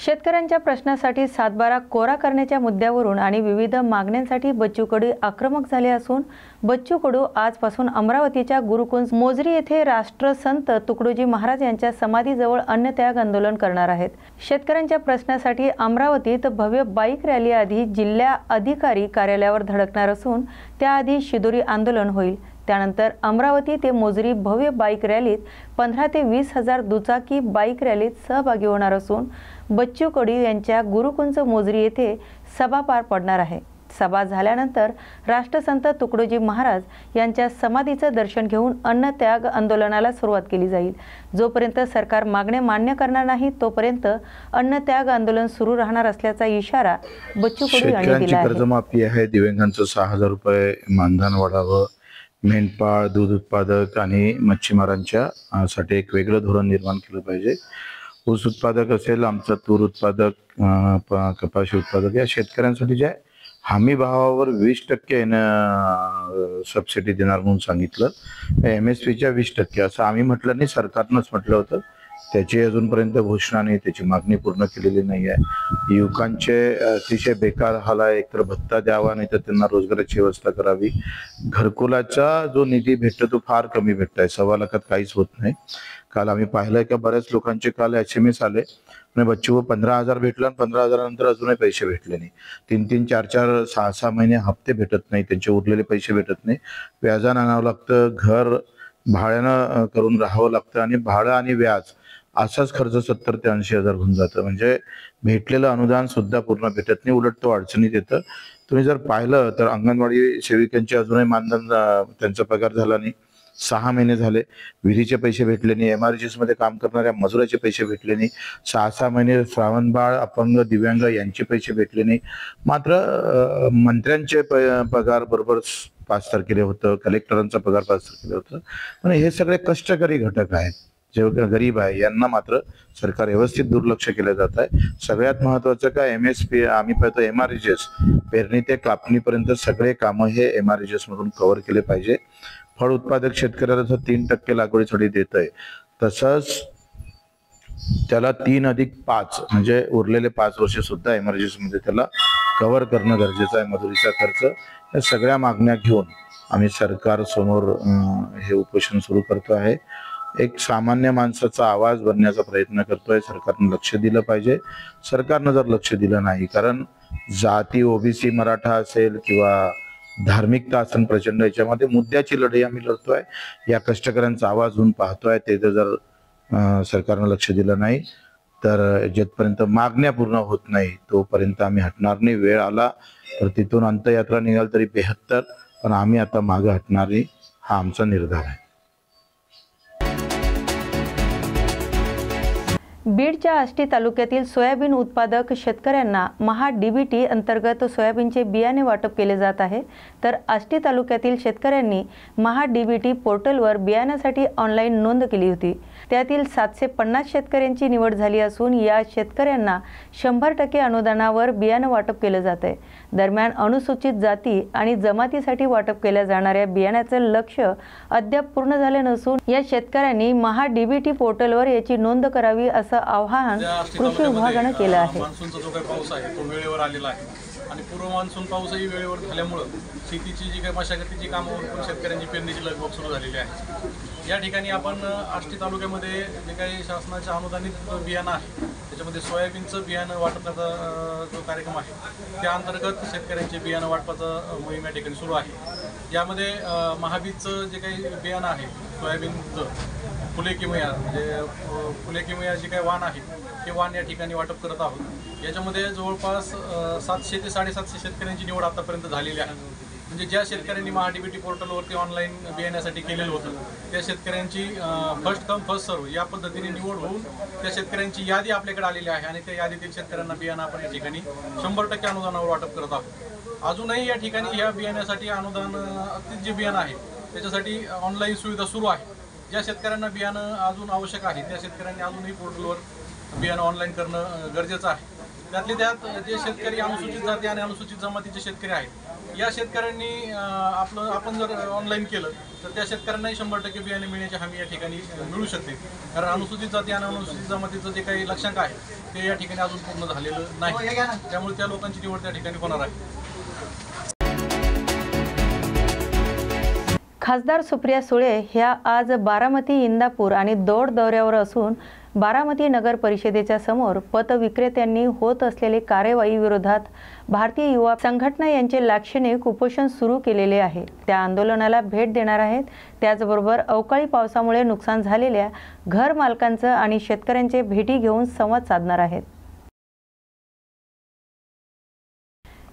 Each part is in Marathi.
शेतकऱ्यांच्या प्रश्नासाठी सातबारा कोरा करण्याच्या मुद्द्यावरून आणि विविध मागण्यांसाठी बच्चू कडू आक्रमक झाले असून बच्चू कडू आजपासून अमरावतीच्या गुरुकुंज मोजरी येथे राष्ट्रसंत तुकडोजी महाराज यांच्या समाधीजवळ अन्नत्याग आंदोलन करणार आहेत। शेतकऱ्यांच्या प्रश्नासाठी अमरावतीत भव्य बाईक रॅली आधी जिल्हा अधिकारी कार्यालयावर धडकणार असून त्याआधी शिदोरी आंदोलन होईल। त्यानंतर अमरावती ते मोजरी भव्य बाईक रॅलीत 15 ते 20 हजार दुचाकी बाईक रॅलीत सहभागी होणार असून बच्चू कडू यांच्या गुरुकुंज मोजरी येथे सभा पार पडणार आहे। सभा झाल्यानंतर राष्ट्रसंत तुकडोजी महाराज यांच्या समाधीचं दर्शन घेऊन अन्नत्याग आंदोलनाला सुरुवात केली जाईल। जोपर्यंत सरकार मागण्या मान्य करणार नाही तोपर्यंत अन्नत्याग आंदोलन सुरू राहणार असल्याचा इशारा बच्चू कडू यांनी दिला आहे। कर्जमाफी आहे, दिव्यांगांचं 6000 रुपये मानधन वाढावं, मेंढपाळ, दूध उत्पादक आणि मच्छीमारांच्या साठी एक वेगळं धोरण निर्माण केलं पाहिजे। ऊस उत्पादक असेल, आमचा तूर उत्पादक, कपाशी उत्पादक या शेतकऱ्यांसाठी जे हमी भावावर 20% सबसिडी देणार म्हणून सांगितलं। MSPच्या 20% असं आम्ही म्हटलं नाही, सरकारनंच म्हटलं होतं। त्याची अजूनपर्यंत घोषणा नाही, त्याची मागणी पूर्ण केलेली नाही आहे। युवकांचे अतिशय बेकार हाल आहे, एकतर भत्ता द्यावा नाही तर त्यांना रोजगाराची व्यवस्था करावी। घरकुलाचा जो निधी भेटतो तो फार कमी भेटतोय, 1.25 लाखात काहीच होत नाही। काल आम्ही पाहिलं की बऱ्याच लोकांचे काल SMS आले आणि बच्चू 15,000 भेटलं आणि 15,000 नंतर अजूनही पैसे भेटले नाही। 3-3, 4-4, 6-6 महिने हप्ते भेटत नाही, त्यांचे उरलेले पैसे भेटत नाही। व्याजानं आणावं लागतं, घर भाड्यानं करून राहावं लागतं आणि भाडं आणि व्याज असाच खर्च 70 ते 80 हजार होऊन जातं। म्हणजे भेटलेलं अनुदान सुद्धा पूर्ण भेटत नाही, उलट तो अडचणीत येतं। तुम्ही जर पाहिलं तर अंगणवाडी सेविकांचे अजूनही मानधन त्यांचा पगार झाला नाही, 6 महिने झाले। विहिरीचे पैसे भेटले नाही, MRGS मध्ये काम करणाऱ्या मजुराचे पैसे भेटले नाही, 6-6 महिने श्रावणबाळ, अपंग, दिव्यांग यांचे पैसे भेटले नाही। मात्र मंत्र्यांचे पगार बरोबर 5 तारखेला होतं, कलेक्टरांचा पगार 5 तारखेला होतं। पण हे सगळे कष्टकरी घटक आहेत, जे गरीब आहे, यांना मात्र सरकार व्यवस्थित दुर्लक्ष केलं जात आहे। सगळ्यात महत्त्वाचं काय, MSP आम्ही पाहतो MRGS पेरणी ते कापणीपर्यंत सगळे कामं हे MRGS मधून कव्हर केले पाहिजे। फळ उत्पादक शेतकऱ्याला जर 3% लागवडीसाठी देत आहे, तसंच त्याला 3+5 म्हणजे उरलेले 5 वर्ष सुद्धा MRGS मध्ये त्याला कव्हर करणं गरजेचं आहे। मजुरीचा खर्च, या सगळ्या मागण्या घेऊन आम्ही सरकार समोर हे उपोषण सुरू करतो आहे। एक सामान्य माणसाचा आवाज बनण्याचा प्रयत्न करतोय, सरकारने लक्ष दिलं पाहिजे। सरकारनं जर लक्ष दिलं नाही, कारण जाती OBC मराठा असेल किंवा धार्मिकता असेल प्रचंड, याच्यामध्ये मुद्द्याची लढाई आम्ही लढतोय। या कष्टकऱ्यांचा आवाज होऊन पाहतोय, ते जर सरकारनं लक्ष दिलं नाही तर जिथपर्यंत मागण्या पूर्ण होत नाही तोपर्यंत आम्ही हटणार नाही। वेळ आला तर तिथून अंतयात्रा निघाल तरी 72, पण आम्ही आता मागे हटणार नाही, हा आमचा निर्धार आहे। बीडच्या आष्टी तालुक्यातील सोयाबीन उत्पादक शेतकऱ्यांना महा-DBT अंतर्गत सोयाबीनचे बियाणे वाटप केले जात आहे। तर आष्टी तालुक्यातील शेतकऱ्यांनी महा-DBT पोर्टलवर बियाण्यासाठी ऑनलाईन नोंद केली होती। त्यातील 750 शेतकऱ्यांची निवड झाली असून या शेतकऱ्यांना 100% अनुदानावर बियाणं वाटप केलं जात आहे। दरम्यान अनुसूचित जाती आणि जमातीसाठी वाटप केल्या जाणाऱ्या बियाण्याचं लक्ष्य अद्याप पूर्ण झाले नसून या शेतकऱ्यांनी महा-DBT पोर्टलवर याची नोंद करावी असं आवाहन कृषी विभागाने केलं आहे। मान्सूनचा जो काही पाऊस आहे तो वेळेवर आलेला आहे आणि पूर्व मान्सून पाऊसही वेळेवर झाल्यामुळे शेतीची जी काही मशागतीची कामं उरकून शेतकऱ्यांची पेरणीची लगबग सुरू झालेली आहे। या ठिकाणी आपण आष्टी तालुक्यामध्ये जे काही शासनाच्या अनुदानित बियाणं आहे त्याच्यामध्ये सोयाबीनचं बियाणं वाटपाचा जो कार्यक्रम आहे त्या अंतर्गत शेतकऱ्यांचे बियाणं वाटपाचा मोहीम या ठिकाणी सुरू आहे। यामध्ये महाबीजचं जे काही बियाणं आहे सोयाबीनचं फुले किमया म्हणजे फुले किमया जे काही वाण आहे ते वाण या ठिकाणी वाटप करत आहोत। याच्यामध्ये जवळपास 700 ते 750 शेतकऱ्यांची निवड आतापर्यंत झालेली आहे। म्हणजे ज्या शेतकऱ्यांनी महा-DBT पोर्टलवरती ऑनलाईन बियाण्यासाठी केलेलं होतं त्या शेतकऱ्यांची फर्स्ट कम फर्स्ट सर्व या पद्धतीने निवड होऊन त्या शेतकऱ्यांची यादी आपल्याकडे आलेली आहे आणि त्या यादीतील शेतकऱ्यांना बियाणं आपण या ठिकाणी 100% अनुदानावर वाटप करत आहोत। अजूनही या ठिकाणी या बियाण्यासाठी अनुदान जे बियाणं आहे त्याच्यासाठी ऑनलाईन सुविधा सुरू आहे। ज्या शेतकऱ्यांना बियाणं अजून आवश्यक आहे त्या शेतकऱ्यांनी अजूनही पोर्टलवर बियाणं ऑनलाईन करणं गरजेचं आहे। त्यातले त्यात जे शेतकरी अनुसूचित जाती आणि अनुसूचित जमातीचे शेतकरी आहेत या शेतकऱ्यांनी आपण जर ऑनलाईन केलं तर त्या शेतकऱ्यांनाही 100% बियाणे मिळण्याची हमी या ठिकाणी मिळू शकते। कारण अनुसूचित जाती आणि अनुसूचित जमातीचं जे काही लक्षांक आहे ते या ठिकाणी अजून पूर्ण झालेलं नाही, त्यामुळे त्या लोकांची निवड त्या ठिकाणी होणार आहे. खासदार सुप्रिया सुळे ह्या आज बारामती, इंदापूर आणि दौंड दौऱ्यावर असून बारामती नगर परिषदेच्या समोर पतविक्रेत्यांनी होत असलेली कार्यवाही विरोधात भारतीय युवा संघटना यांचे लाक्षणिक उपोषण सुरू केलेले आहे. त्या आंदोलनाला भेट देणार आहेत. त्याचबरोबर अवकाळी पावसामुळे नुकसान झालेल्या घर मालकांचं आणि शेतकऱ्यांचे भेटी घेऊन संवाद साधणार आहेत.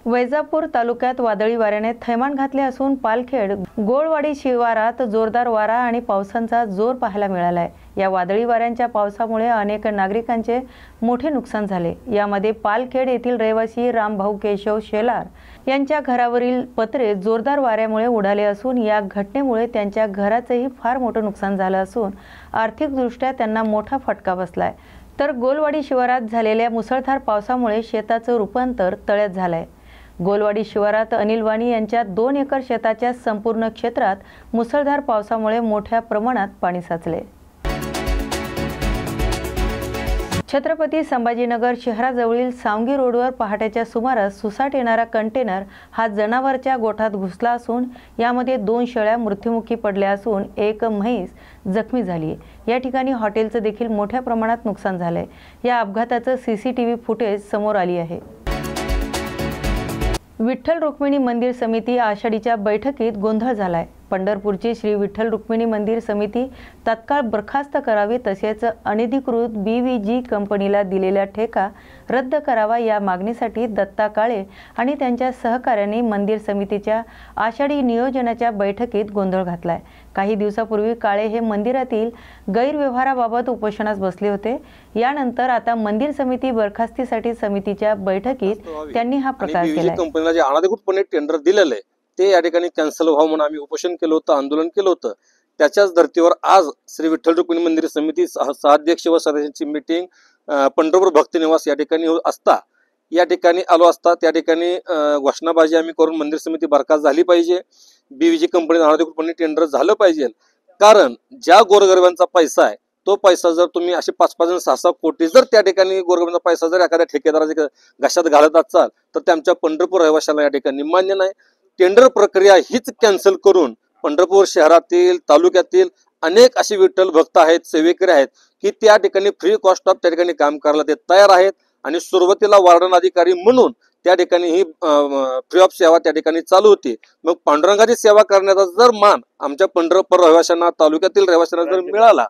वैजापूर तालुक्यात वादळी वाऱ्याने थैमान घातले असून पालखेड गोळवाडी शिवारात जोरदार वारा आणि पावसाचा जोर पाहायला मिळाला आहे. या वादळी वाऱ्यांच्या पावसामुळे अनेक नागरिकांचे मोठे नुकसान झाले. यामध्ये पालखेड येथील रहिवासी रामभाऊ केशव शेलार यांच्या घरावरील पत्रे जोरदार वाऱ्यामुळे उडाले असून या घटनेमुळे त्यांच्या घराचेही फार मोठे नुकसान झाले असून आर्थिकदृष्ट्या त्यांना मोठा फटका बसलाय. तर गोलवाडी शिवारात झालेल्या मुसळधार पावसामुळे शेताचं रूपांतर तळ्यात झालंय. गोलवाडी शिवारात अनिल वाणी यांच्या 2 एकर शेताच्या संपूर्ण क्षेत्रात मुसळधार पावसामुळे मोठ्या प्रमाणात पाणी साचले. छत्रपती संभाजीनगर शहराजवळील सावंगी रोडवर पहाटेच्या सुमारास सुसाट येणारा कंटेनर हा जनावरच्या गोठ्यात घुसला असून यामध्ये 2 शेळ्या मृत्युमुखी पडल्या असून एक म्हैस जखमी झाली. या ठिकाणी हॉटेलचं देखील मोठ्या प्रमाणात नुकसान झालंय. या अपघाताचं CCTV फुटेज समोर आली आहे. विठ्ठल रुक्मिणी मंदिर समिती आषाढीच्या बैठकीत गोंधळ झालाय. पंढरपूरची श्री विठ्ठल रुक्मिणी मंदिर समिती तत्काळ बरखास्त करावी तसेच अनधिकृत BVG कंपनीला दिलेला ठेका रद्द करावा या मागणीसाठी दत्ता काळे आणि त्यांच्या सहकाऱ्यांनी मंदिर समितीच्या आषाढी नियोजनाच्या बैठकीत गोंधळ घातलाय. काही दिवसापूर्वी काळे हे मंदिरातील गैरव्यवहाराबाबत उपोषणास बसले होते. यानंतर आता मंदिर समिती बरखास्तीसाठी समितीच्या बैठकीत त्यांनी हा प्रकार केला. कंपनीला जे अनधिकृतपणे टेंडर दिलेलं आहे ते या ठिकाणी कॅन्सल व्हावं म्हणून आम्ही उपोषण केलं होतं, आंदोलन केलं होतं. त्याच्याच धर्तीवर आज श्री विठ्ठल रुक्मिणी मंदिर समिती सहाध्यक्ष व सदस्यांची मीटिंग पंढरपूर भक्ती निवास या ठिकाणी असता या ठिकाणी आलो असता त्या ठिकाणी घोषणाबाजी आम्ही करून मंदिर समिती बरखास्त झाली पाहिजे. BVG कंपनी अनधिकृतपणे टेंडर झालं पाहिजे. कारण ज्या गोरगरिबांचा पैसा आहे तो पैसा जर तुम्ही असे 5-5 6-6 कोटी जर त्या ठिकाणी गोरगरिबांचा पैसा जर एखाद्या ठेकेदाराच्या घशात घालत असाल तर ते आमच्या पंढरपूर रहिवाशांना या ठिकाणी मान्य नाही. टेंडर प्रक्रिया हीच कॅन्सल करून पंढरपूर शहरातील तालुक्यातील अनेक असे विठ्ठल भक्त आहेत, सेवेकरी आहेत की त्या ठिकाणी फ्री कॉस्ट ऑफ त्या ठिकाणी काम करायला ते तयार आहेत. आणि सुरुवातीला वार्डन अधिकारी म्हणून त्या ठिकाणी ही फ्री ऑफ सेवा त्या ठिकाणी चालू होती. मग पांडुरंगाची सेवा करण्याचा जर मान आमच्या पंढरपूर रहिवाशांना, तालुक्यातील रहिवाशांना जर मिळाला,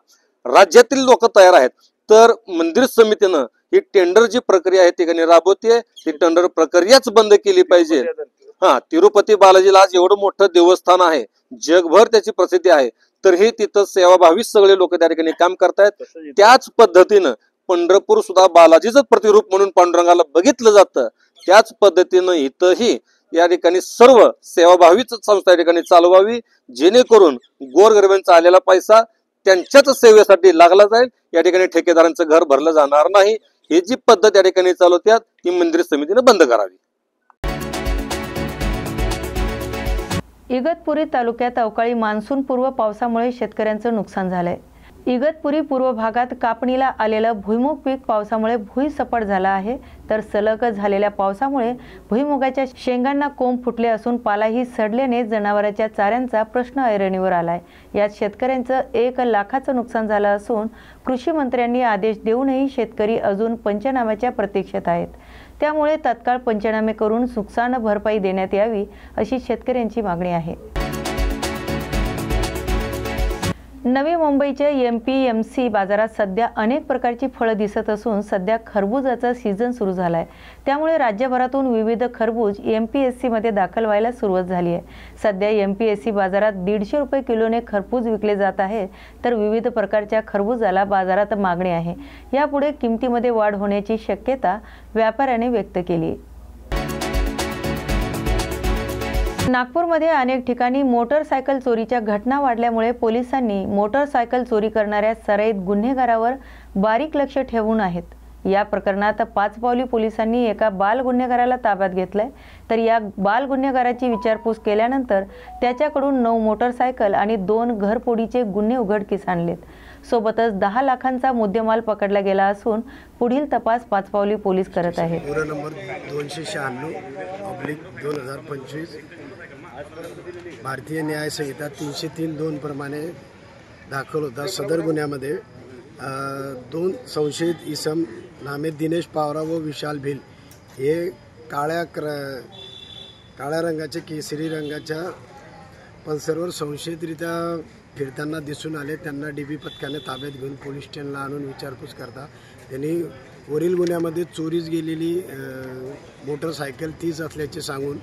राज्यातील लोक तयार आहेत, तर मंदिर समितीनं ही टेंडर जी प्रक्रिया आहे ठिकाणी राबवते ती टेंडर प्रक्रियाच बंद केली पाहिजे. तिरुपती बालाजीला आज एवढं मोठं देवस्थान आहे, जगभर त्याची प्रसिद्धी आहे, तर हे तिथं सेवाभावी सगळे लोक त्या ठिकाणी काम करतायत. त्याच पद्धतीनं पंढरपूर सुद्धा बालाजीचं प्रतिरूप म्हणून पांडुरंगाला बघितलं जातं. त्याच पद्धतीनं इथंही या ठिकाणी सर्व सेवाभावीच संस्था या ठिकाणी चालवावी, जेणेकरून गोरगरिबांचा आलेला पैसा त्यांच्याच सेवेसाठी लागला जाईल. या ठिकाणी ठेकेदारांचं घर भरलं जाणार नाही. ही जी पद्धत या ठिकाणी चालवतात ती मंदिर समितीने बंद करावी. इगतपुरी तालुक्यात अवकाळी मान्सून पूर्व पावसामुळे शेतकऱ्यांचं नुकसान झालंय. इगतपुरी पूर्व भागात कापणीला आलेलं भुईमुग पीक पावसामुळे भुईसपाट झाला आहे. तर सलग झालेल्या पावसामुळे भुईमुगाच्या शेंगांना कोंब फुटले असून पालाही सडल्याने जनावरांच्या चाऱ्यांचा प्रश्न ऐरणीवर आलाय. यात शेतकऱ्यांचं 1 लाखाचं नुकसान झालं असून कृषी मंत्र्यांनी आदेश देऊनही शेतकरी अजून पंचनाम्याच्या प्रतीक्षेत आहेत. त्यामुळे तत्काळ पंचनामे करून नुकसान भरपाई देण्यात यावी अशी शेतकऱ्यांची मागणी आहे. नवी मुंबईच्या MPMC बाजारात सध्या अनेक प्रकारची फळं दिसत असून सध्या खरबूजाचा सीझन सुरू झालाय. त्यामुळे राज्यभरातून विविध खरबूज MPSC मध्ये दाखल व्हायला सुरुवात झाली आहे. सध्या MPSC बाजारात 150 रुपये किलोने खरबूज विकले जात आहे. तर विविध प्रकारच्या खरबूजाला बाजारात मागणी आहे. यापुढे किमतीमध्ये वाढ होण्याची शक्यता व्यापाऱ्याने व्यक्त केली. नागपूरमध्ये अनेक ठिकाणी मोटरसायकल चोरीच्या घटना वाढल्यामुळे पोलिसांनी मोटरसायकल चोरी करणाऱ्या सराईत गुन्हेगारावर बारीक लक्ष ठेवून आहेत. या प्रकरणात 5 पावली पोलिसांनी एका बाल गुन्हेगाराला ताब्यात घेतलंय. तर या बाल गुन्हेगाराची विचारपूस केल्यानंतर त्याच्याकडून 9 मोटरसायकल आणि 2 घरफोडीचे गुन्हे उघडकीस आणलेत. सोबतच 10 लाखांचा मुद्देमाल पकडला गेला असून पुढील तपास पाचपावली पोलीस करत आहेत. गुन्हा नंबर 296/2025 भारतीय न्याय संहिता 303(2) प्रमाणे दाखल होता. सदर गुन्ह्यामध्ये 2 संशयित इसम नामे दिनेश पावरा व विशाल भिल हे काळ्या रंगाच्या केसरी रंगाच्या पल्सरवर संशयितरित्या फिरताना दिसून आले. त्यांना डीबी पथकाने ताब्यात घेऊन पोलीस स्टेशनला आणून विचारपूस करता त्यांनी वरील गुन्ह्यामध्ये चोरीस गेलेली मोटरसायकल तीच असल्याचे सांगून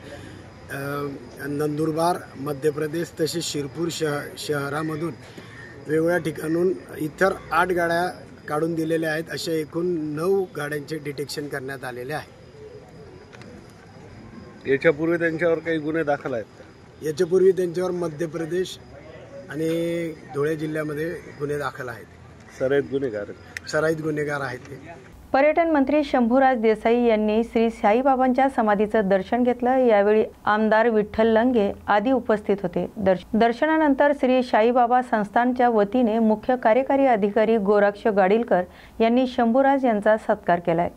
नंदुरबार, मध्य प्रदेश तसेच शिरपूर शहरामधून वेगवेगळ्या ठिकाणून इतर 8 गाड्या काढून दिलेल्या आहेत. अशा एकूण 9 गाड्यांचे डिटेक्शन करण्यात आलेले आहे. याच्यापूर्वी त्यांच्यावर काही गुन्हे दाखल आहेत का? याच्यापूर्वी त्यांच्यावर मध्य प्रदेश आणि धुळे जिल्ह्यामध्ये गुन्हे दाखल आहेत. सराईत गुन्हेगार आहेत ते. पर्यटन मंत्री शंभूराज देसाई यांनी श्री साईबाबांच्या समाधीचं दर्शन घेतलं. यावेळी आमदार विठ्ठल लंगे आदी उपस्थित होते. दर्शनानंतर श्री साईबाबा संस्थानच्या वतीने मुख्य कार्यकारी अधिकारी गोरक्ष गाडीलकर यांनी शंभूराज यांचा सत्कार केलाय.